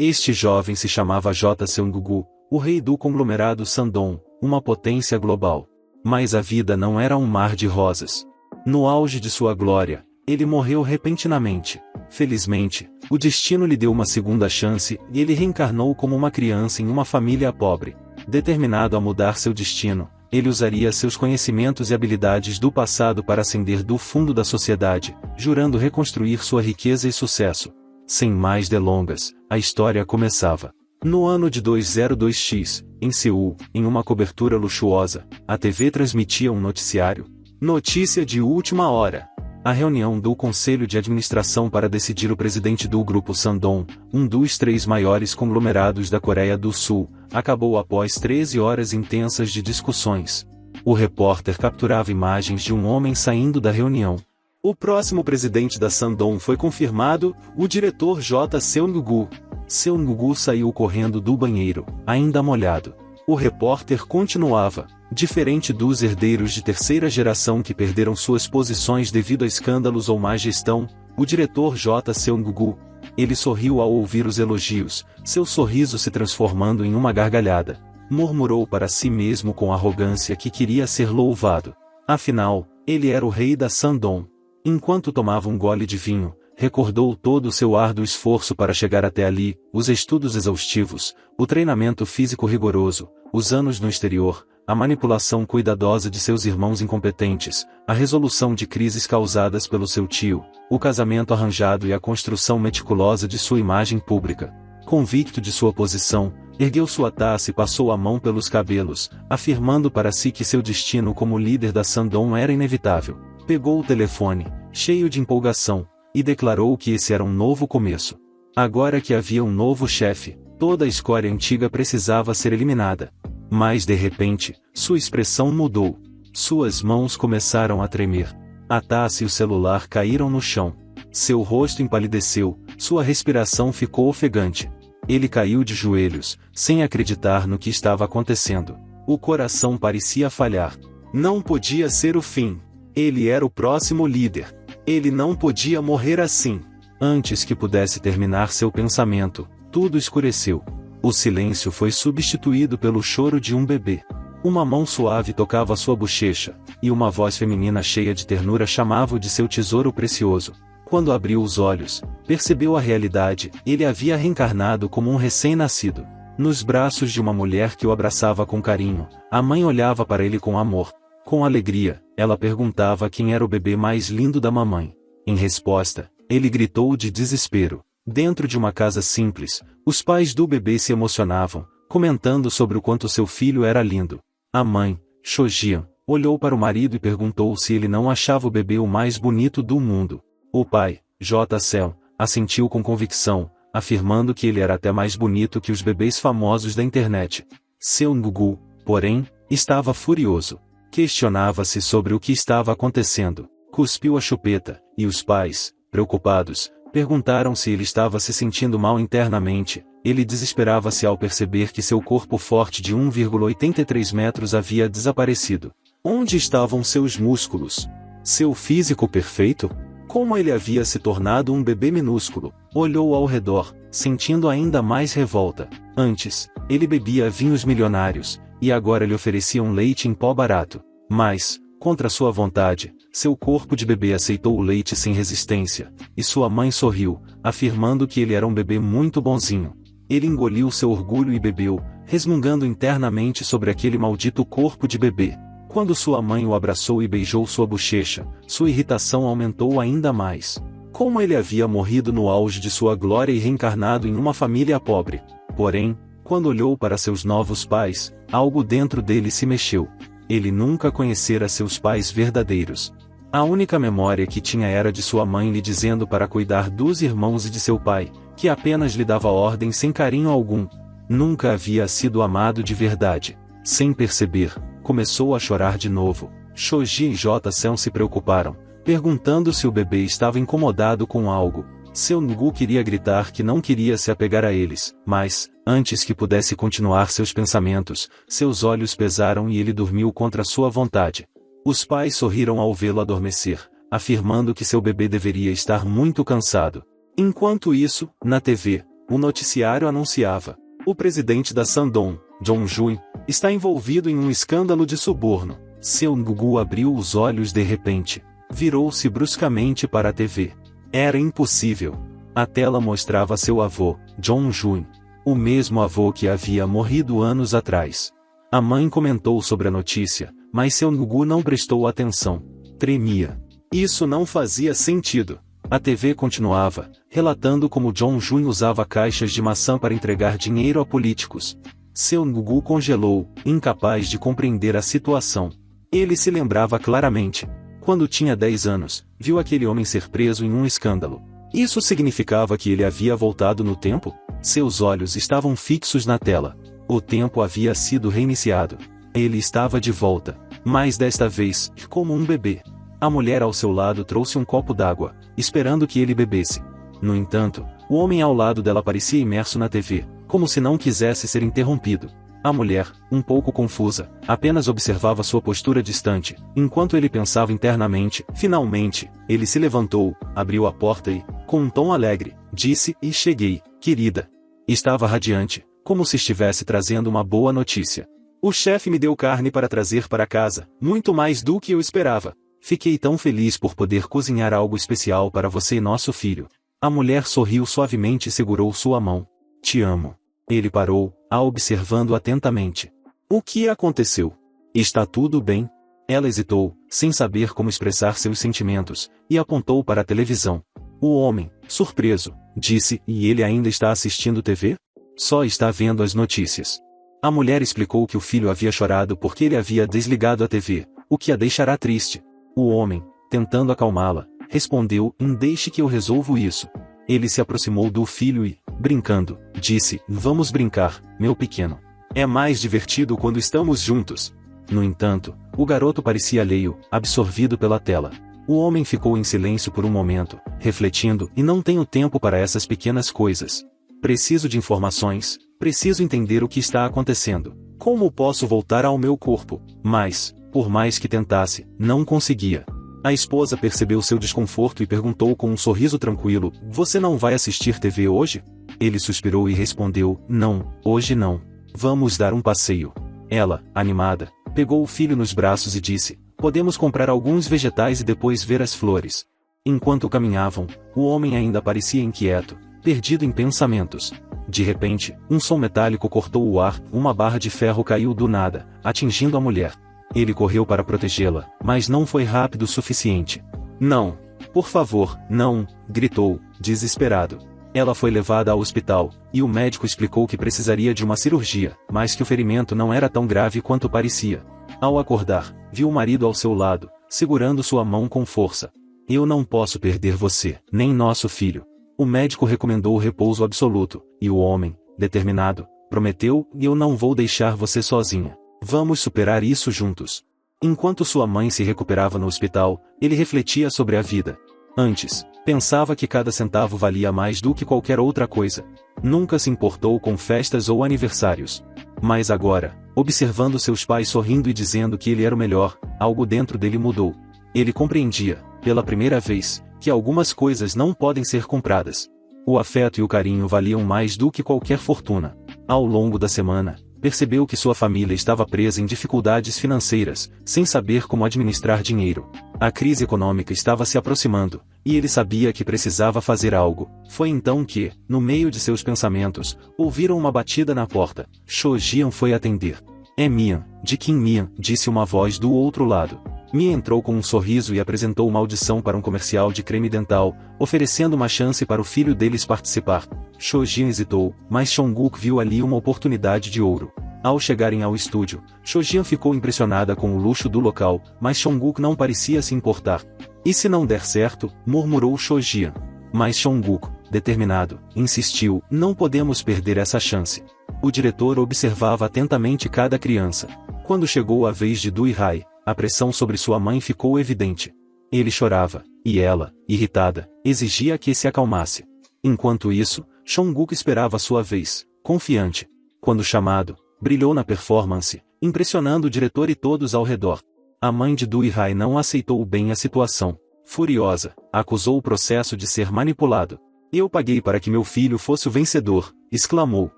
Este jovem se chamava J. Seonggu, o rei do conglomerado Shandong, uma potência global. Mas a vida não era um mar de rosas. No auge de sua glória, ele morreu repentinamente. Felizmente, o destino lhe deu uma segunda chance e ele reencarnou como uma criança em uma família pobre. Determinado a mudar seu destino, ele usaria seus conhecimentos e habilidades do passado para ascender do fundo da sociedade, jurando reconstruir sua riqueza e sucesso. Sem mais delongas, a história começava. No ano de 202X, em Seul, em uma cobertura luxuosa, a TV transmitia um noticiário. Notícia de última hora. A reunião do Conselho de Administração para decidir o presidente do Grupo Shandong, um dos 3 maiores conglomerados da Coreia do Sul, acabou após 13 horas intensas de discussões. O repórter capturava imagens de um homem saindo da reunião. O próximo presidente da Shandong foi confirmado, o diretor J. Seonggu. Seonggu saiu correndo do banheiro, ainda molhado. O repórter continuava. Diferente dos herdeiros de terceira geração que perderam suas posições devido a escândalos ou má gestão, o diretor J. Seonggu. Ele sorriu ao ouvir os elogios, seu sorriso se transformando em uma gargalhada. Murmurou para si mesmo com arrogância que queria ser louvado. Afinal, ele era o rei da Shandong. Enquanto tomava um gole de vinho, recordou todo o seu árduo esforço para chegar até ali, os estudos exaustivos, o treinamento físico rigoroso, os anos no exterior, a manipulação cuidadosa de seus irmãos incompetentes, a resolução de crises causadas pelo seu tio, o casamento arranjado e a construção meticulosa de sua imagem pública. Convicto de sua posição, ergueu sua taça e passou a mão pelos cabelos, afirmando para si que seu destino como líder da Shandong era inevitável. Pegou o telefone, cheio de empolgação, e declarou que esse era um novo começo. Agora que havia um novo chefe, toda a escória antiga precisava ser eliminada. Mas de repente, sua expressão mudou. Suas mãos começaram a tremer. A taça e o celular caíram no chão. Seu rosto empalideceu, sua respiração ficou ofegante. Ele caiu de joelhos, sem acreditar no que estava acontecendo. O coração parecia falhar. Não podia ser o fim. Ele era o próximo líder. Ele não podia morrer assim. Antes que pudesse terminar seu pensamento, tudo escureceu. O silêncio foi substituído pelo choro de um bebê. Uma mão suave tocava sua bochecha, e uma voz feminina cheia de ternura chamava-o de seu tesouro precioso. Quando abriu os olhos, percebeu a realidade, ele havia reencarnado como um recém-nascido. Nos braços de uma mulher que o abraçava com carinho, a mãe olhava para ele com amor. Com alegria, ela perguntava quem era o bebê mais lindo da mamãe. Em resposta, ele gritou de desespero. Dentro de uma casa simples, os pais do bebê se emocionavam, comentando sobre o quanto seu filho era lindo. A mãe, Shojian, olhou para o marido e perguntou se ele não achava o bebê o mais bonito do mundo. O pai, J. Seong, assentiu com convicção, afirmando que ele era até mais bonito que os bebês famosos da internet. Seonggu, porém, estava furioso. Questionava-se sobre o que estava acontecendo. Cuspiu a chupeta, e os pais, preocupados, perguntaram se ele estava se sentindo mal internamente. Ele desesperava-se ao perceber que seu corpo forte de 1,83 metros havia desaparecido. Onde estavam seus músculos? Seu físico perfeito? Como ele havia se tornado um bebê minúsculo? Olhou ao redor, sentindo ainda mais revolta. Antes, ele bebia vinhos milionários, e agora lhe ofereciam leite em pó barato. Mas, contra sua vontade, seu corpo de bebê aceitou o leite sem resistência, e sua mãe sorriu, afirmando que ele era um bebê muito bonzinho. Ele engoliu seu orgulho e bebeu, resmungando internamente sobre aquele maldito corpo de bebê. Quando sua mãe o abraçou e beijou sua bochecha, sua irritação aumentou ainda mais. Como ele havia morrido no auge de sua glória e reencarnado em uma família pobre. Porém, quando olhou para seus novos pais, algo dentro dele se mexeu. Ele nunca conhecera seus pais verdadeiros. A única memória que tinha era de sua mãe lhe dizendo para cuidar dos irmãos e de seu pai, que apenas lhe dava ordem sem carinho algum. Nunca havia sido amado de verdade. Sem perceber, começou a chorar de novo. Shoji e J. Seong se preocuparam, perguntando se o bebê estava incomodado com algo. Seonggu queria gritar que não queria se apegar a eles, mas, antes que pudesse continuar seus pensamentos, seus olhos pesaram e ele dormiu contra sua vontade. Os pais sorriram ao vê-lo adormecer, afirmando que seu bebê deveria estar muito cansado. Enquanto isso, na TV, O noticiário anunciava: o presidente da Shandong, John Jun, está envolvido em um escândalo de suborno. Seung-gu abriu os olhos de repente. Virou-se bruscamente para a TV. Era impossível. A tela mostrava seu avô, John Jun. O mesmo avô que havia morrido anos atrás. A mãe comentou sobre a notícia, mas Seung-gu não prestou atenção. Tremia. Isso não fazia sentido. A TV continuava, relatando como John Jun usava caixas de maçã para entregar dinheiro a políticos. Seung-gu congelou, incapaz de compreender a situação. Ele se lembrava claramente. Quando tinha 10 anos, viu aquele homem ser preso em um escândalo. Isso significava que ele havia voltado no tempo? Seus olhos estavam fixos na tela. O tempo havia sido reiniciado. Ele estava de volta. Mas desta vez, como um bebê. A mulher ao seu lado trouxe um copo d'água, esperando que ele bebesse. No entanto, o homem ao lado dela parecia imerso na TV, como se não quisesse ser interrompido. A mulher, um pouco confusa, apenas observava sua postura distante, enquanto ele pensava internamente. Finalmente, ele se levantou, abriu a porta e, com um tom alegre, disse: "E cheguei, querida." Estava radiante, como se estivesse trazendo uma boa notícia. "O chefe me deu carne para trazer para casa, muito mais do que eu esperava. Fiquei tão feliz por poder cozinhar algo especial para você e nosso filho." A mulher sorriu suavemente e segurou sua mão. "Te amo." Ele parou, a observando atentamente. "O que aconteceu? Está tudo bem?" Ela hesitou, sem saber como expressar seus sentimentos, e apontou para a televisão. O homem, surpreso, disse: "E ele ainda está assistindo TV? Só está vendo as notícias." A mulher explicou que o filho havia chorado porque ele havia desligado a TV, o que a deixará triste. O homem, tentando acalmá-la, respondeu: "Deixe que eu resolvo isso." Ele se aproximou do filho e, brincando, disse: "Vamos brincar, meu pequeno. É mais divertido quando estamos juntos." No entanto, o garoto parecia alheio, absorvido pela tela. O homem ficou em silêncio por um momento, refletindo: "E não tenho tempo para essas pequenas coisas. Preciso de informações, preciso entender o que está acontecendo. Como posso voltar ao meu corpo?" Mas, por mais que tentasse, não conseguia. A esposa percebeu seu desconforto e perguntou com um sorriso tranquilo: "Você não vai assistir TV hoje?" Ele suspirou e respondeu: "Não, hoje não. Vamos dar um passeio." Ela, animada, pegou o filho nos braços e disse: "Podemos comprar alguns vegetais e depois ver as flores." Enquanto caminhavam, o homem ainda parecia inquieto, perdido em pensamentos. De repente, um som metálico cortou o ar, uma barra de ferro caiu do nada, atingindo a mulher. Ele correu para protegê-la, mas não foi rápido o suficiente. "Não! Por favor, não!" gritou, desesperado. Ela foi levada ao hospital, e o médico explicou que precisaria de uma cirurgia, mas que o ferimento não era tão grave quanto parecia. Ao acordar, viu o marido ao seu lado, segurando sua mão com força. "Eu não posso perder você, nem nosso filho." O médico recomendou o repouso absoluto, e o homem, determinado, prometeu: "Eu não vou deixar você sozinha. Vamos superar isso juntos." Enquanto sua mãe se recuperava no hospital, ele refletia sobre a vida. Antes, pensava que cada centavo valia mais do que qualquer outra coisa. Nunca se importou com festas ou aniversários. Mas agora, observando seus pais sorrindo e dizendo que ele era o melhor, algo dentro dele mudou. Ele compreendia, pela primeira vez, que algumas coisas não podem ser compradas. O afeto e o carinho valiam mais do que qualquer fortuna. Ao longo da semana, percebeu que sua família estava presa em dificuldades financeiras, sem saber como administrar dinheiro. A crise econômica estava se aproximando, e ele sabia que precisava fazer algo. Foi então que, no meio de seus pensamentos, ouviram uma batida na porta. Cho Jian foi atender. "É Mian, de Kim Mian", disse uma voz do outro lado. Mian entrou com um sorriso e apresentou uma audição para um comercial de creme dental, oferecendo uma chance para o filho deles participar. Cho Jian hesitou, mas Chong-guk viu ali uma oportunidade de ouro. Ao chegarem ao estúdio, Cho Jian ficou impressionada com o luxo do local, mas Chong-guk não parecia se importar. "E se não der certo?", murmurou Cho Jian. Mas Chong-guk, determinado, insistiu: "Não podemos perder essa chance." O diretor observava atentamente cada criança. Quando chegou a vez de Dui-hai, a pressão sobre sua mãe ficou evidente. Ele chorava, e ela, irritada, exigia que se acalmasse. Enquanto isso, Chong-guk esperava sua vez, confiante. Quando chamado, brilhou na performance, impressionando o diretor e todos ao redor. A mãe de Dui-hai não aceitou bem a situação. Furiosa, acusou o processo de ser manipulado. Eu paguei para que meu filho fosse o vencedor, exclamou.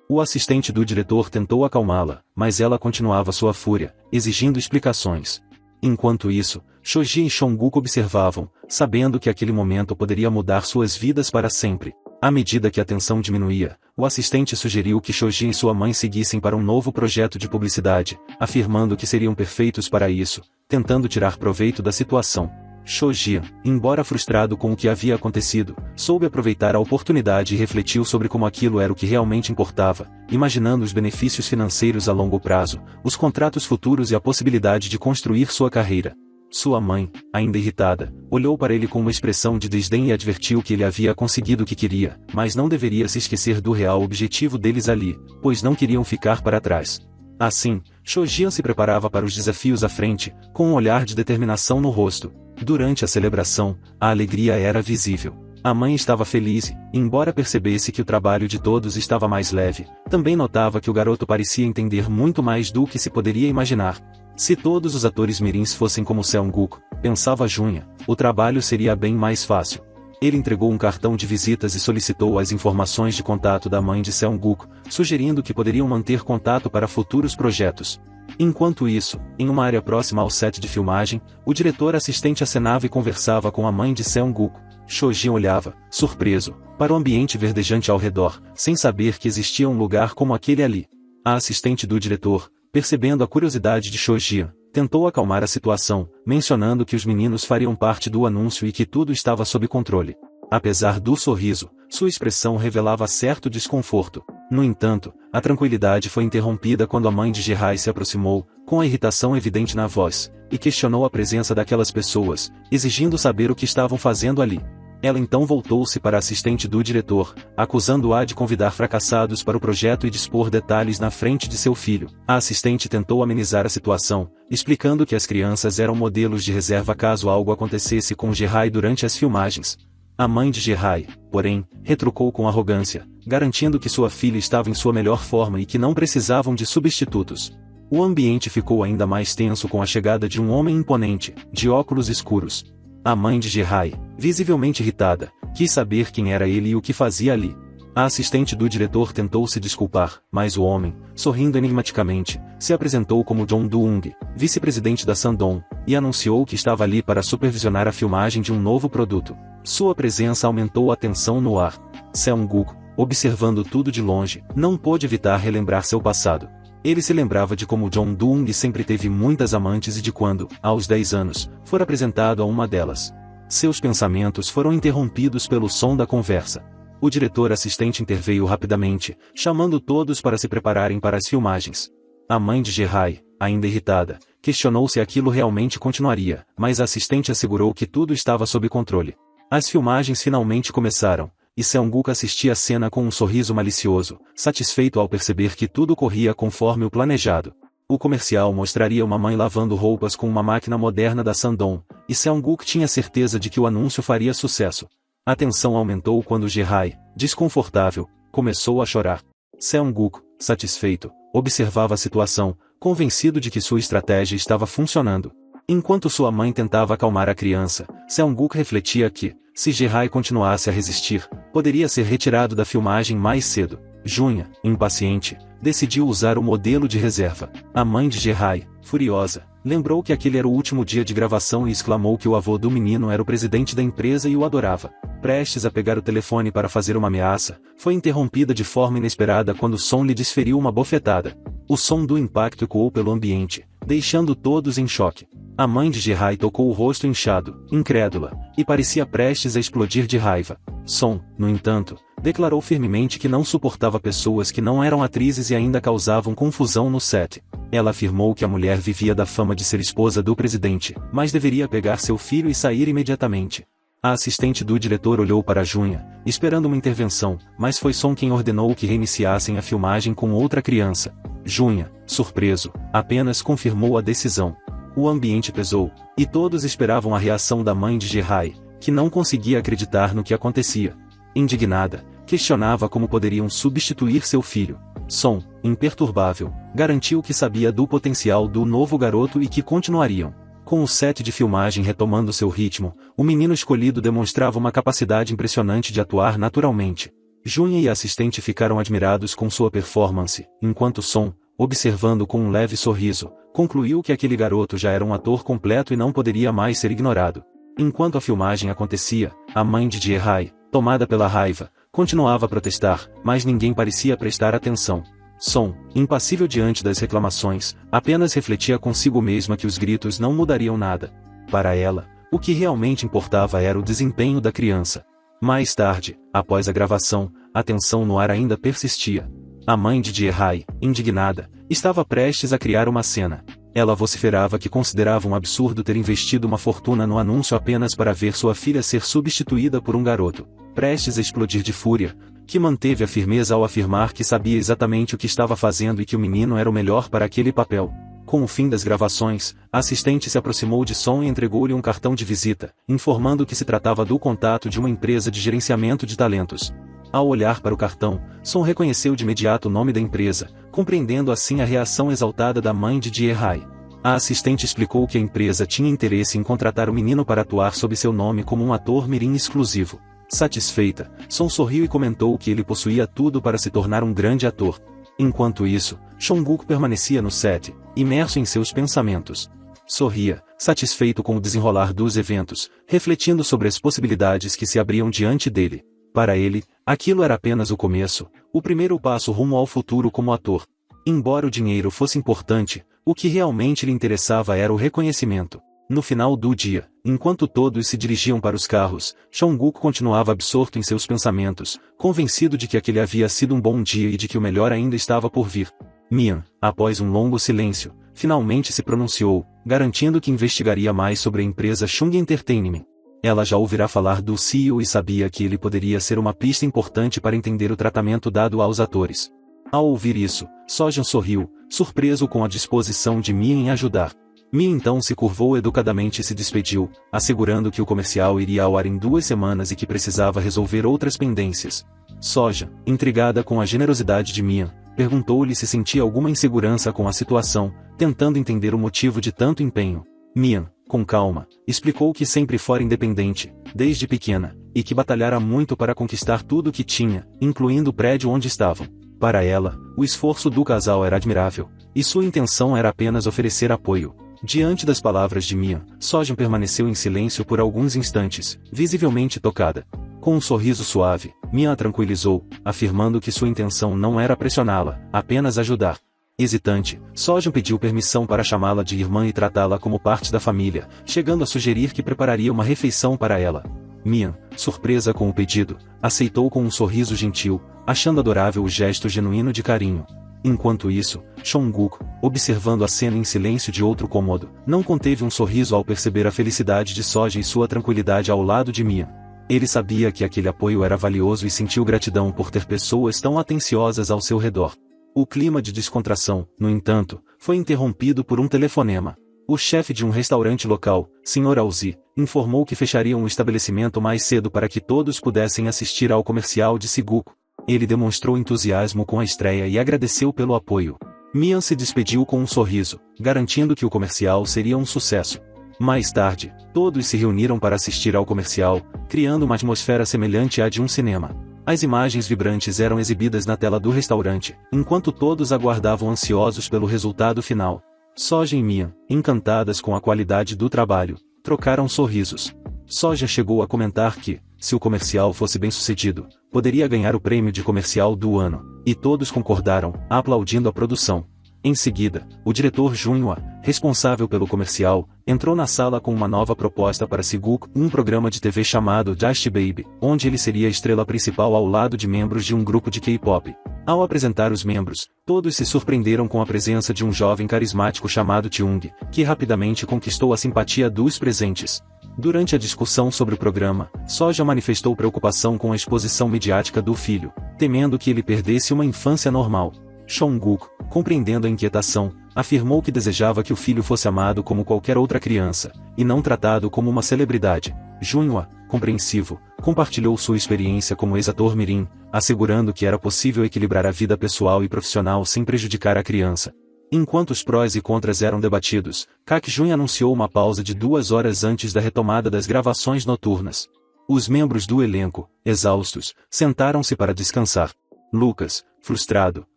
O assistente do diretor tentou acalmá-la, mas ela continuava sua fúria, exigindo explicações. Enquanto isso, Shoji e Songoku observavam, sabendo que aquele momento poderia mudar suas vidas para sempre. À medida que a tensão diminuía, o assistente sugeriu que Shoji e sua mãe seguissem para um novo projeto de publicidade, afirmando que seriam perfeitos para isso, tentando tirar proveito da situação. Shoji, embora frustrado com o que havia acontecido, soube aproveitar a oportunidade e refletiu sobre como aquilo era o que realmente importava, imaginando os benefícios financeiros a longo prazo, os contratos futuros e a possibilidade de construir sua carreira. Sua mãe, ainda irritada, olhou para ele com uma expressão de desdém e advertiu que ele havia conseguido o que queria, mas não deveria se esquecer do real objetivo deles ali, pois não queriam ficar para trás. Assim, Shoji se preparava para os desafios à frente, com um olhar de determinação no rosto. Durante a celebração, a alegria era visível. A mãe estava feliz e, embora percebesse que o trabalho de todos estava mais leve, também notava que o garoto parecia entender muito mais do que se poderia imaginar. Se todos os atores mirins fossem como Seongoku, pensava Junya, o trabalho seria bem mais fácil. Ele entregou um cartão de visitas e solicitou as informações de contato da mãe de Seongoku, sugerindo que poderiam manter contato para futuros projetos. Enquanto isso, em uma área próxima ao set de filmagem, o diretor assistente acenava e conversava com a mãe de Seongoku. Shoji olhava, surpreso, para o ambiente verdejante ao redor, sem saber que existia um lugar como aquele ali. A assistente do diretor, percebendo a curiosidade de Shoji, tentou acalmar a situação, mencionando que os meninos fariam parte do anúncio e que tudo estava sob controle. Apesar do sorriso, sua expressão revelava certo desconforto. No entanto, a tranquilidade foi interrompida quando a mãe de Jihai se aproximou, com a irritação evidente na voz, e questionou a presença daquelas pessoas, exigindo saber o que estavam fazendo ali. Ela então voltou-se para a assistente do diretor, acusando-a de convidar fracassados para o projeto e dispor detalhes na frente de seu filho. A assistente tentou amenizar a situação, explicando que as crianças eram modelos de reserva caso algo acontecesse com Jihai durante as filmagens. A mãe de Jihai, porém, retrucou com arrogância, garantindo que sua filha estava em sua melhor forma e que não precisavam de substitutos. O ambiente ficou ainda mais tenso com a chegada de um homem imponente, de óculos escuros. A mãe de Jihai, visivelmente irritada, quis saber quem era ele e o que fazia ali. A assistente do diretor tentou se desculpar, mas o homem, sorrindo enigmaticamente, se apresentou como John Do-ung, vice-presidente da Sandong, e anunciou que estava ali para supervisionar a filmagem de um novo produto. Sua presença aumentou a tensão no ar. Seongoku, observando tudo de longe, não pôde evitar relembrar seu passado. Ele se lembrava de como John Do-ung sempre teve muitas amantes e de quando, aos 10 anos, foi apresentado a uma delas. Seus pensamentos foram interrompidos pelo som da conversa. O diretor assistente interveio rapidamente, chamando todos para se prepararem para as filmagens. A mãe de Jihai, ainda irritada, questionou se aquilo realmente continuaria, mas a assistente assegurou que tudo estava sob controle. As filmagens finalmente começaram, e Seongoku assistia a cena com um sorriso malicioso, satisfeito ao perceber que tudo corria conforme o planejado. O comercial mostraria uma mãe lavando roupas com uma máquina moderna da Sandong, e Seongoku tinha certeza de que o anúncio faria sucesso. A tensão aumentou quando Jihai, desconfortável, começou a chorar. Seongoku, satisfeito, observava a situação, convencido de que sua estratégia estava funcionando. Enquanto sua mãe tentava acalmar a criança, Seongoku refletia que, se Jihai continuasse a resistir, poderia ser retirado da filmagem mais cedo. Junya, impaciente, decidiu usar o modelo de reserva. A mãe de Jihai, furiosa, lembrou que aquele era o último dia de gravação e exclamou que o avô do menino era o presidente da empresa e o adorava. Prestes a pegar o telefone para fazer uma ameaça, foi interrompida de forma inesperada quando Son lhe desferiu uma bofetada. O som do impacto ecoou pelo ambiente, deixando todos em choque. A mãe de Jihai tocou o rosto inchado, incrédula, e parecia prestes a explodir de raiva. Son, no entanto, declarou firmemente que não suportava pessoas que não eram atrizes e ainda causavam confusão no set. Ela afirmou que a mulher vivia da fama de ser esposa do presidente, mas deveria pegar seu filho e sair imediatamente. A assistente do diretor olhou para Junya, esperando uma intervenção, mas foi Son quem ordenou que reiniciassem a filmagem com outra criança. Junya, surpreso, apenas confirmou a decisão. O ambiente pesou, e todos esperavam a reação da mãe de Jihai, que não conseguia acreditar no que acontecia. Indignada, questionava como poderiam substituir seu filho. Son, imperturbável, garantiu que sabia do potencial do novo garoto e que continuariam. Com o set de filmagem retomando seu ritmo, o menino escolhido demonstrava uma capacidade impressionante de atuar naturalmente. Junha e a assistente ficaram admirados com sua performance, enquanto Son, observando com um leve sorriso, concluiu que aquele garoto já era um ator completo e não poderia mais ser ignorado. Enquanto a filmagem acontecia, a mãe de Jae-hae, tomada pela raiva, continuava a protestar, mas ninguém parecia prestar atenção. Son, impassível diante das reclamações, apenas refletia consigo mesma que os gritos não mudariam nada. Para ela, o que realmente importava era o desempenho da criança. Mais tarde, após a gravação, a tensão no ar ainda persistia. A mãe de Jae-hae, indignada, estava prestes a criar uma cena. Ela vociferava que considerava um absurdo ter investido uma fortuna no anúncio apenas para ver sua filha ser substituída por um garoto, prestes a explodir de fúria, que manteve a firmeza ao afirmar que sabia exatamente o que estava fazendo e que o menino era o melhor para aquele papel. Com o fim das gravações, a assistente se aproximou de Son e entregou-lhe um cartão de visita, informando que se tratava do contato de uma empresa de gerenciamento de talentos. Ao olhar para o cartão, Son reconheceu de imediato o nome da empresa, compreendendo assim a reação exaltada da mãe de Jae-hae. A assistente explicou que a empresa tinha interesse em contratar o menino para atuar sob seu nome como um ator mirim exclusivo. Satisfeita, Son sorriu e comentou que ele possuía tudo para se tornar um grande ator. Enquanto isso, Jong-guk permanecia no set, imerso em seus pensamentos. Sorria, satisfeito com o desenrolar dos eventos, refletindo sobre as possibilidades que se abriam diante dele. Para ele, aquilo era apenas o começo, o primeiro passo rumo ao futuro como ator. Embora o dinheiro fosse importante, o que realmente lhe interessava era o reconhecimento. No final do dia, enquanto todos se dirigiam para os carros, Jong-guk continuava absorto em seus pensamentos, convencido de que aquele havia sido um bom dia e de que o melhor ainda estava por vir. Mian, após um longo silêncio, finalmente se pronunciou, garantindo que investigaria mais sobre a empresa Chung Entertainment. Ela já ouvirá falar do CEO e sabia que ele poderia ser uma pista importante para entender o tratamento dado aos atores. Ao ouvir isso, Sojun sorriu, surpreso com a disposição de Mian em ajudar. Mian então se curvou educadamente e se despediu, assegurando que o comercial iria ao ar em 2 semanas e que precisava resolver outras pendências. Sojun, intrigada com a generosidade de Mian, perguntou-lhe se sentia alguma insegurança com a situação, tentando entender o motivo de tanto empenho. Mian, com calma, explicou que sempre fora independente, desde pequena, e que batalhara muito para conquistar tudo o que tinha, incluindo o prédio onde estavam. Para ela, o esforço do casal era admirável, e sua intenção era apenas oferecer apoio. Diante das palavras de Mian, Sojun permaneceu em silêncio por alguns instantes, visivelmente tocada. Com um sorriso suave, Mian a tranquilizou, afirmando que sua intenção não era pressioná-la, apenas ajudar. Hesitante, Sojun pediu permissão para chamá-la de irmã e tratá-la como parte da família, chegando a sugerir que prepararia uma refeição para ela. Mian, surpresa com o pedido, aceitou com um sorriso gentil, achando adorável o gesto genuíno de carinho. Enquanto isso, Jong-guk, observando a cena em silêncio de outro cômodo, não conteve um sorriso ao perceber a felicidade de Sojun e sua tranquilidade ao lado de Mian. Ele sabia que aquele apoio era valioso e sentiu gratidão por ter pessoas tão atenciosas ao seu redor. O clima de descontração, no entanto, foi interrompido por um telefonema. O chefe de um restaurante local, Sr. Alzi, informou que fechariam o estabelecimento mais cedo para que todos pudessem assistir ao comercial de Siguko. Ele demonstrou entusiasmo com a estreia e agradeceu pelo apoio. Mian se despediu com um sorriso, garantindo que o comercial seria um sucesso. Mais tarde, todos se reuniram para assistir ao comercial, criando uma atmosfera semelhante à de um cinema. As imagens vibrantes eram exibidas na tela do restaurante, enquanto todos aguardavam ansiosos pelo resultado final. Sojun e Mian, encantadas com a qualidade do trabalho, trocaram sorrisos. Sojun chegou a comentar que, se o comercial fosse bem-sucedido, poderia ganhar o prêmio de comercial do ano, e todos concordaram, aplaudindo a produção. Em seguida, o diretor Junhwa, responsável pelo comercial, entrou na sala com uma nova proposta para Siguko, um programa de TV chamado Just Baby, onde ele seria a estrela principal ao lado de membros de um grupo de K-pop. Ao apresentar os membros, todos se surpreenderam com a presença de um jovem carismático chamado Cheung, que rapidamente conquistou a simpatia dos presentes. Durante a discussão sobre o programa, Sojun manifestou preocupação com a exposição midiática do filho, temendo que ele perdesse uma infância normal. Jong-guk, compreendendo a inquietação, afirmou que desejava que o filho fosse amado como qualquer outra criança, e não tratado como uma celebridade. Junhwa, compreensivo, compartilhou sua experiência como ex-ator mirim, assegurando que era possível equilibrar a vida pessoal e profissional sem prejudicar a criança. Enquanto os prós e contras eram debatidos, Kak Jun anunciou uma pausa de 2 horas antes da retomada das gravações noturnas. Os membros do elenco, exaustos, sentaram-se para descansar. Lucas, frustrado,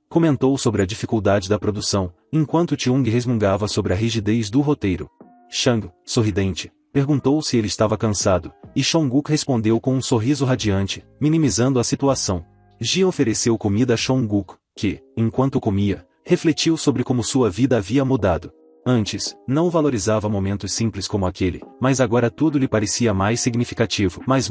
comentou sobre a dificuldade da produção, enquanto Chung resmungava sobre a rigidez do roteiro. Shang, sorridente, perguntou se ele estava cansado, e Chong-guk respondeu com um sorriso radiante, minimizando a situação. Ji ofereceu comida a Chong-guk, que, enquanto comia, refletiu sobre como sua vida havia mudado. Antes, não valorizava momentos simples como aquele, mas agora tudo lhe parecia mais significativo. Mas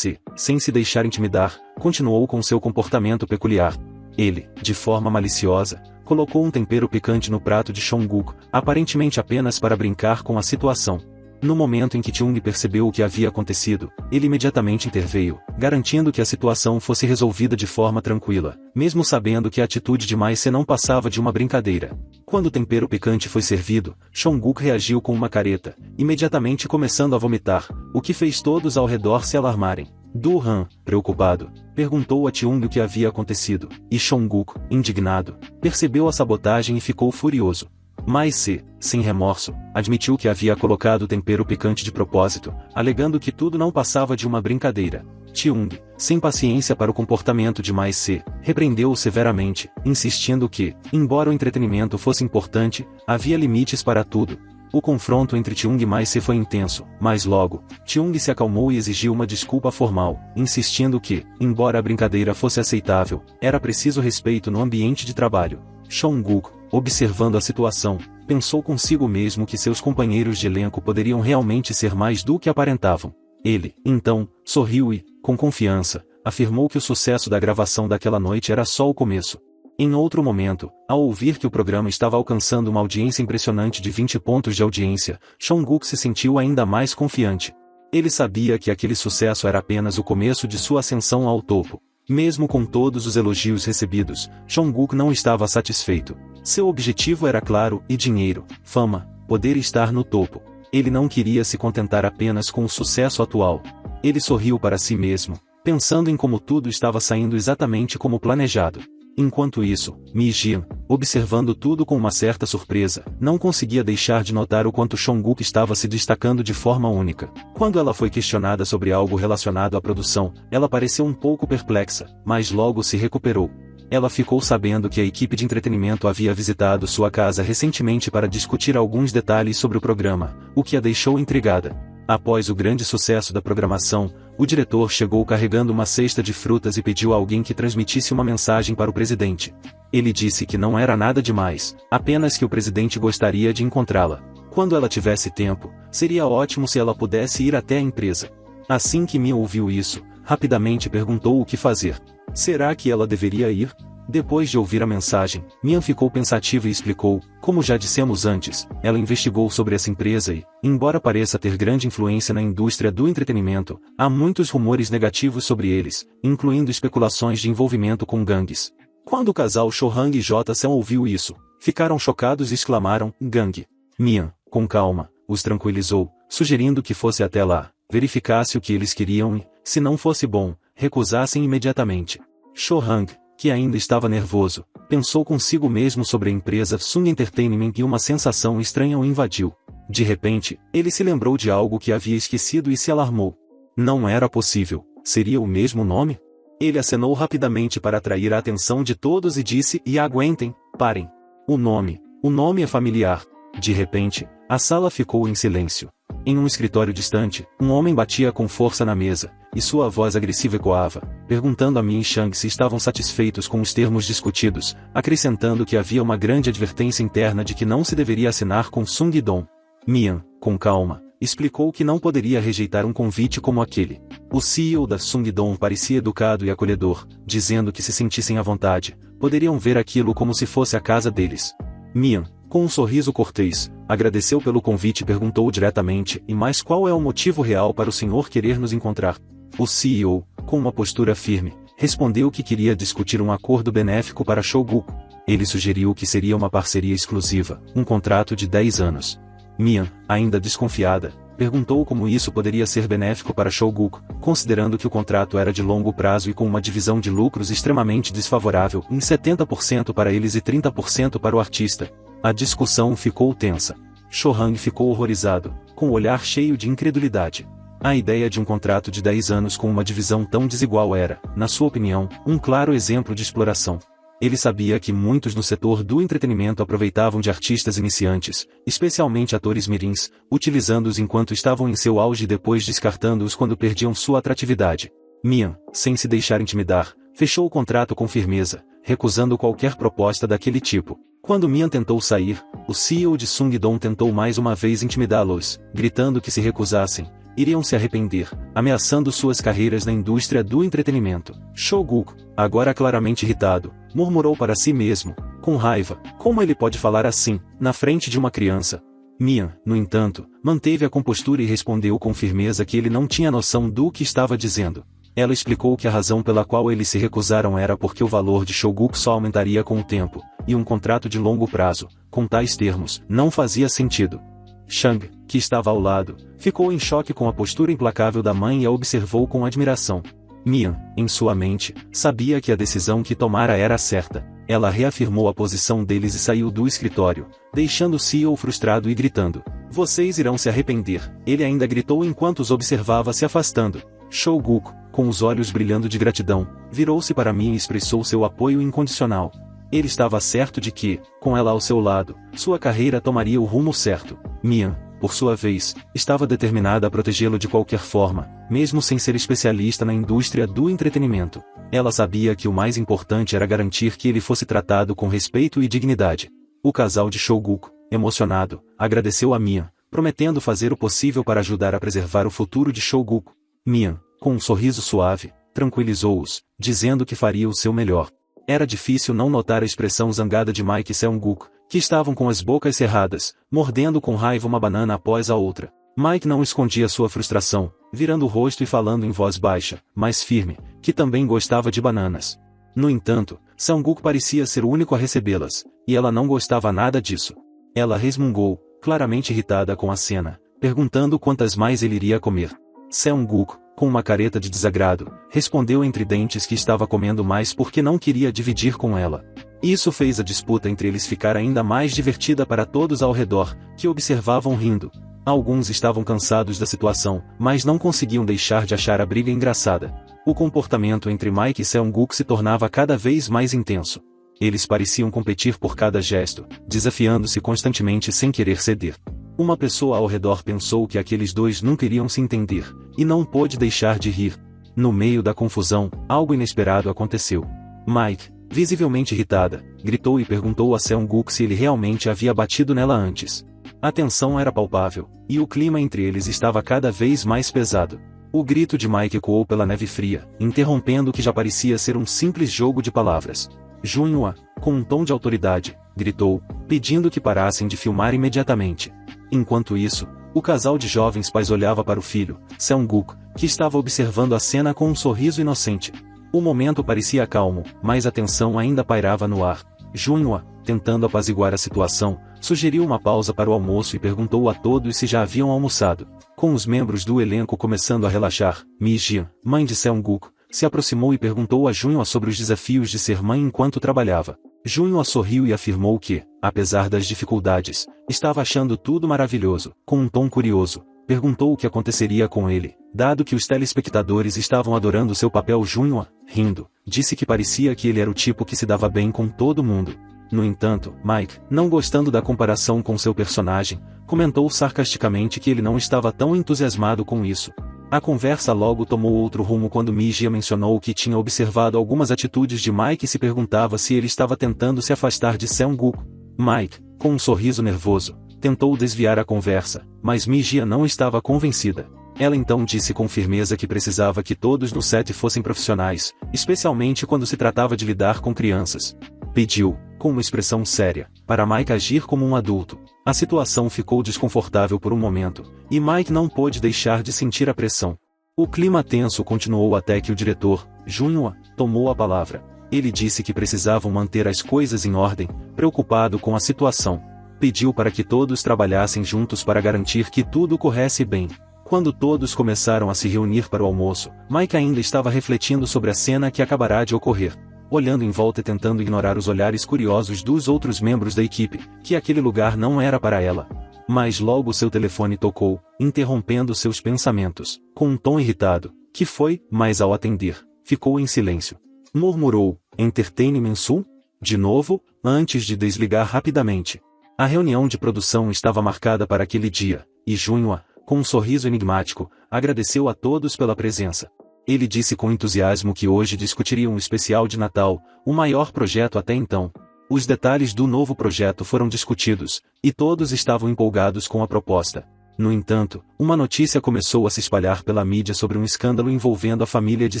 sem se deixar intimidar, continuou com seu comportamento peculiar. Ele, de forma maliciosa, colocou um tempero picante no prato de Chong-guk, aparentemente apenas para brincar com a situação. No momento em que Chung percebeu o que havia acontecido, ele imediatamente interveio, garantindo que a situação fosse resolvida de forma tranquila, mesmo sabendo que a atitude de Mai-se não passava de uma brincadeira. Quando o tempero picante foi servido, Chong-guk reagiu com uma careta, imediatamente começando a vomitar, o que fez todos ao redor se alarmarem. Du-han, preocupado, perguntou a Chung o que havia acontecido, e Chong-guk, indignado, percebeu a sabotagem e ficou furioso. Mai-se, sem remorso, admitiu que havia colocado o tempero picante de propósito, alegando que tudo não passava de uma brincadeira. Chung, sem paciência para o comportamento de Mai-se, repreendeu-o severamente, insistindo que, embora o entretenimento fosse importante, havia limites para tudo. O confronto entre Chung e Mai-se foi intenso, mas logo, Chung se acalmou e exigiu uma desculpa formal, insistindo que, embora a brincadeira fosse aceitável, era preciso respeito no ambiente de trabalho. Chong-guk, observando a situação, pensou consigo mesmo que seus companheiros de elenco poderiam realmente ser mais do que aparentavam. Ele, então, sorriu e, com confiança, afirmou que o sucesso da gravação daquela noite era só o começo. Em outro momento, ao ouvir que o programa estava alcançando uma audiência impressionante de 20 pontos de audiência, Chong-guk se sentiu ainda mais confiante. Ele sabia que aquele sucesso era apenas o começo de sua ascensão ao topo. Mesmo com todos os elogios recebidos, Chong-guk não estava satisfeito. Seu objetivo era claro e dinheiro, fama, poder estar no topo. Ele não queria se contentar apenas com o sucesso atual. Ele sorriu para si mesmo, pensando em como tudo estava saindo exatamente como planejado. Enquanto isso, Mi-jian, observando tudo com uma certa surpresa, não conseguia deixar de notar o quanto Chong-guk estava se destacando de forma única. Quando ela foi questionada sobre algo relacionado à produção, ela pareceu um pouco perplexa, mas logo se recuperou. Ela ficou sabendo que a equipe de entretenimento havia visitado sua casa recentemente para discutir alguns detalhes sobre o programa, o que a deixou intrigada. Após o grande sucesso da programação, o diretor chegou carregando uma cesta de frutas e pediu a alguém que transmitisse uma mensagem para o presidente. Ele disse que não era nada demais, apenas que o presidente gostaria de encontrá-la. Quando ela tivesse tempo, seria ótimo se ela pudesse ir até a empresa. Assim que Mia ouviu isso, rapidamente perguntou o que fazer. Será que ela deveria ir? Depois de ouvir a mensagem, Mian ficou pensativa e explicou, como já dissemos antes, ela investigou sobre essa empresa e, embora pareça ter grande influência na indústria do entretenimento, há muitos rumores negativos sobre eles, incluindo especulações de envolvimento com gangues. Quando o casal Cho-hang e J-seon ouviu isso, ficaram chocados e exclamaram, gangue. Mian, com calma, os tranquilizou, sugerindo que fosse até lá, verificasse o que eles queriam e, se não fosse bom, recusassem imediatamente. Cho-hang, que ainda estava nervoso, pensou consigo mesmo sobre a empresa Sung Entertainment e uma sensação estranha o invadiu. De repente, ele se lembrou de algo que havia esquecido e se alarmou. Não era possível, seria o mesmo nome? Ele acenou rapidamente para atrair a atenção de todos e disse, e aguentem, parem. O nome é familiar. De repente, a sala ficou em silêncio. Em um escritório distante, um homem batia com força na mesa, e sua voz agressiva ecoava, perguntando a Min e Shang se estavam satisfeitos com os termos discutidos, acrescentando que havia uma grande advertência interna de que não se deveria assinar com Sung Dong. Mian, com calma, explicou que não poderia rejeitar um convite como aquele. O CEO da Sung Dong parecia educado e acolhedor, dizendo que se sentissem à vontade, poderiam ver aquilo como se fosse a casa deles. Mian, com um sorriso cortês, agradeceu pelo convite e perguntou diretamente, e mais qual é o motivo real para o senhor querer nos encontrar? O CEO, com uma postura firme, respondeu que queria discutir um acordo benéfico para Chong-guk. Ele sugeriu que seria uma parceria exclusiva, um contrato de 10 anos. Mian, ainda desconfiada, perguntou como isso poderia ser benéfico para Chong-guk, considerando que o contrato era de longo prazo e com uma divisão de lucros extremamente desfavorável, em 70% para eles e 30% para o artista. A discussão ficou tensa. Cho-hang ficou horrorizado, com o olhar cheio de incredulidade. A ideia de um contrato de 10 anos com uma divisão tão desigual era, na sua opinião, um claro exemplo de exploração. Ele sabia que muitos no setor do entretenimento aproveitavam de artistas iniciantes, especialmente atores mirins, utilizando-os enquanto estavam em seu auge e depois descartando-os quando perdiam sua atratividade. Mian, sem se deixar intimidar, fechou o contrato com firmeza, recusando qualquer proposta daquele tipo. Quando Mian tentou sair, o CEO de Sungdong tentou mais uma vez intimidá-los, gritando que se recusassem, iriam se arrepender, ameaçando suas carreiras na indústria do entretenimento. Cho-guk, agora claramente irritado, murmurou para si mesmo, com raiva, como ele pode falar assim, na frente de uma criança? Mian, no entanto, manteve a compostura e respondeu com firmeza que ele não tinha noção do que estava dizendo. Ela explicou que a razão pela qual eles se recusaram era porque o valor de Cho-guk só aumentaria com o tempo, e um contrato de longo prazo, com tais termos, não fazia sentido. Shang, que estava ao lado, ficou em choque com a postura implacável da mãe e a observou com admiração. Mian, em sua mente, sabia que a decisão que tomara era certa. Ela reafirmou a posição deles e saiu do escritório, deixando o CEO frustrado e gritando. Vocês irão se arrepender, ele ainda gritou enquanto os observava se afastando. Cho-guk, com os olhos brilhando de gratidão, virou-se para mim e expressou seu apoio incondicional. Ele estava certo de que, com ela ao seu lado, sua carreira tomaria o rumo certo. Mian, por sua vez, estava determinada a protegê-lo de qualquer forma, mesmo sem ser especialista na indústria do entretenimento. Ela sabia que o mais importante era garantir que ele fosse tratado com respeito e dignidade. O casal de Cho-guk, emocionado, agradeceu a Mian, prometendo fazer o possível para ajudar a preservar o futuro de Cho-guk. Mian, com um sorriso suave, tranquilizou-os, dizendo que faria o seu melhor. Era difícil não notar a expressão zangada de Mike e Seung-guk, que estavam com as bocas cerradas, mordendo com raiva uma banana após a outra. Mike não escondia sua frustração, virando o rosto e falando em voz baixa, mas firme, que também gostava de bananas. No entanto, Seung-guk parecia ser o único a recebê-las, e ela não gostava nada disso. Ela resmungou, claramente irritada com a cena, perguntando quantas mais ele iria comer. Seung-guk, com uma careta de desagrado, respondeu entre dentes que estava comendo mais porque não queria dividir com ela. Isso fez a disputa entre eles ficar ainda mais divertida para todos ao redor, que observavam rindo. Alguns estavam cansados da situação, mas não conseguiam deixar de achar a briga engraçada. O comportamento entre Mike e Seung-guk se tornava cada vez mais intenso. Eles pareciam competir por cada gesto, desafiando-se constantemente sem querer ceder. Uma pessoa ao redor pensou que aqueles dois nunca iriam se entender, e não pôde deixar de rir. No meio da confusão, algo inesperado aconteceu. Mike, visivelmente irritada, gritou e perguntou a Seung-guk se ele realmente havia batido nela antes. A tensão era palpável, e o clima entre eles estava cada vez mais pesado. O grito de Mike ecoou pela neve fria, interrompendo o que já parecia ser um simples jogo de palavras. Junhua, com um tom de autoridade, gritou, pedindo que parassem de filmar imediatamente. Enquanto isso, o casal de jovens pais olhava para o filho, Seung-guk, que estava observando a cena com um sorriso inocente. O momento parecia calmo, mas a tensão ainda pairava no ar. Junhua, tentando apaziguar a situação, sugeriu uma pausa para o almoço e perguntou a todos se já haviam almoçado. Com os membros do elenco começando a relaxar, Mi-jian, mãe de Seung-guk, se aproximou e perguntou a Junhua sobre os desafios de ser mãe enquanto trabalhava. Junhua sorriu e afirmou que, apesar das dificuldades, estava achando tudo maravilhoso. Com um tom curioso, perguntou o que aconteceria com ele, dado que os telespectadores estavam adorando seu papel. Junhua, rindo, disse que parecia que ele era o tipo que se dava bem com todo mundo. No entanto, Mike, não gostando da comparação com seu personagem, comentou sarcasticamente que ele não estava tão entusiasmado com isso. A conversa logo tomou outro rumo quando Mi-jian mencionou que tinha observado algumas atitudes de Mike e se perguntava se ele estava tentando se afastar de Seung-guk. Mike, com um sorriso nervoso, tentou desviar a conversa, mas Mi-jian não estava convencida. Ela então disse com firmeza que precisava que todos no set fossem profissionais, especialmente quando se tratava de lidar com crianças. Pediu, com uma expressão séria, para Mike agir como um adulto. A situação ficou desconfortável por um momento, e Mike não pôde deixar de sentir a pressão. O clima tenso continuou até que o diretor, Junhua, tomou a palavra. Ele disse que precisavam manter as coisas em ordem, preocupado com a situação. Pediu para que todos trabalhassem juntos para garantir que tudo corresse bem. Quando todos começaram a se reunir para o almoço, Mike ainda estava refletindo sobre a cena que acabará de ocorrer. olhando em volta e tentando ignorar os olhares curiosos dos outros membros da equipe, que aquele lugar não era para ela. Mas logo seu telefone tocou, interrompendo seus pensamentos, com um tom irritado. Que foi? Mas ao atender, ficou em silêncio. Murmurou, Entertainment Sul? De novo, antes de desligar rapidamente. A reunião de produção estava marcada para aquele dia, e Junhua, com um sorriso enigmático, agradeceu a todos pela presença. Ele disse com entusiasmo que hoje discutiriam um especial de Natal, o maior projeto até então. Os detalhes do novo projeto foram discutidos, e todos estavam empolgados com a proposta. No entanto, uma notícia começou a se espalhar pela mídia sobre um escândalo envolvendo a família de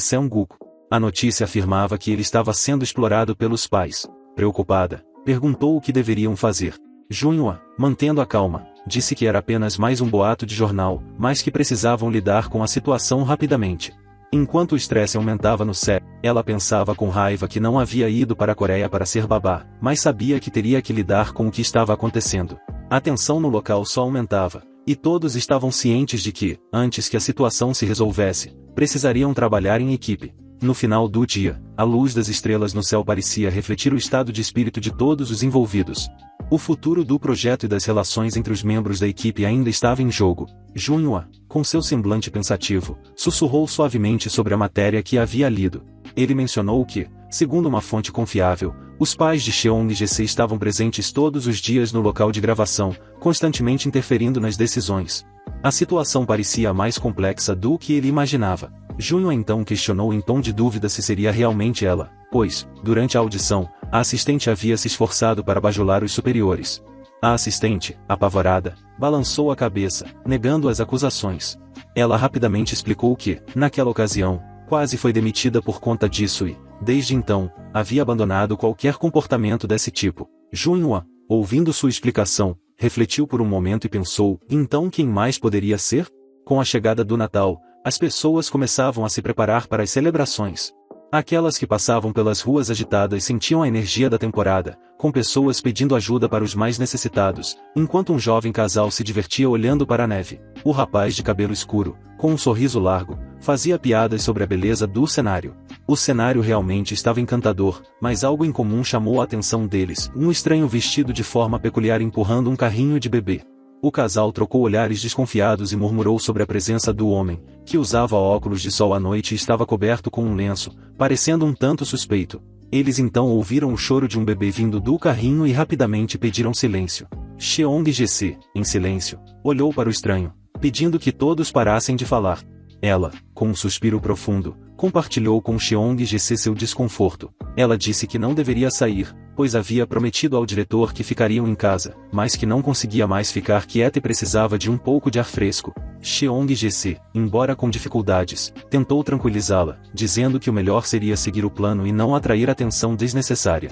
Seung-guk. A notícia afirmava que ele estava sendo explorado pelos pais. Preocupada, perguntou o que deveriam fazer. Junhua, mantendo a calma, disse que era apenas mais um boato de jornal, mas que precisavam lidar com a situação rapidamente. Enquanto o estresse aumentava no set, ela pensava com raiva que não havia ido para a Coreia para ser babá, mas sabia que teria que lidar com o que estava acontecendo. A tensão no local só aumentava, e todos estavam cientes de que, antes que a situação se resolvesse, precisariam trabalhar em equipe. No final do dia, a luz das estrelas no céu parecia refletir o estado de espírito de todos os envolvidos. O futuro do projeto e das relações entre os membros da equipe ainda estava em jogo. Junhua, com seu semblante pensativo, sussurrou suavemente sobre a matéria que havia lido. Ele mencionou que, segundo uma fonte confiável, os pais de Cheong e GC estavam presentes todos os dias no local de gravação, constantemente interferindo nas decisões. A situação parecia mais complexa do que ele imaginava. Junhua então questionou em tom de dúvida se seria realmente ela, pois, durante a audição, a assistente havia se esforçado para bajular os superiores. A assistente, apavorada, balançou a cabeça, negando as acusações. Ela rapidamente explicou que, naquela ocasião, quase foi demitida por conta disso e, desde então, havia abandonado qualquer comportamento desse tipo. Junhua, ouvindo sua explicação, refletiu por um momento e pensou, então quem mais poderia ser? Com a chegada do Natal, as pessoas começavam a se preparar para as celebrações. Aquelas que passavam pelas ruas agitadas sentiam a energia da temporada, com pessoas pedindo ajuda para os mais necessitados, enquanto um jovem casal se divertia olhando para a neve. O rapaz de cabelo escuro, com um sorriso largo, fazia piadas sobre a beleza do cenário. O cenário realmente estava encantador, mas algo em comum chamou a atenção deles, um estranho vestido de forma peculiar empurrando um carrinho de bebê. O casal trocou olhares desconfiados e murmurou sobre a presença do homem, que usava óculos de sol à noite e estava coberto com um lenço, parecendo um tanto suspeito. Eles então ouviram o choro de um bebê vindo do carrinho e rapidamente pediram silêncio. Cheong GC, em silêncio, olhou para o estranho, pedindo que todos parassem de falar. Ela, com um suspiro profundo, compartilhou com Cheong GC seu desconforto. Ela disse que não deveria sair, pois havia prometido ao diretor que ficariam em casa, mas que não conseguia mais ficar quieta e precisava de um pouco de ar fresco. Cheong GC, embora com dificuldades, tentou tranquilizá-la, dizendo que o melhor seria seguir o plano e não atrair atenção desnecessária.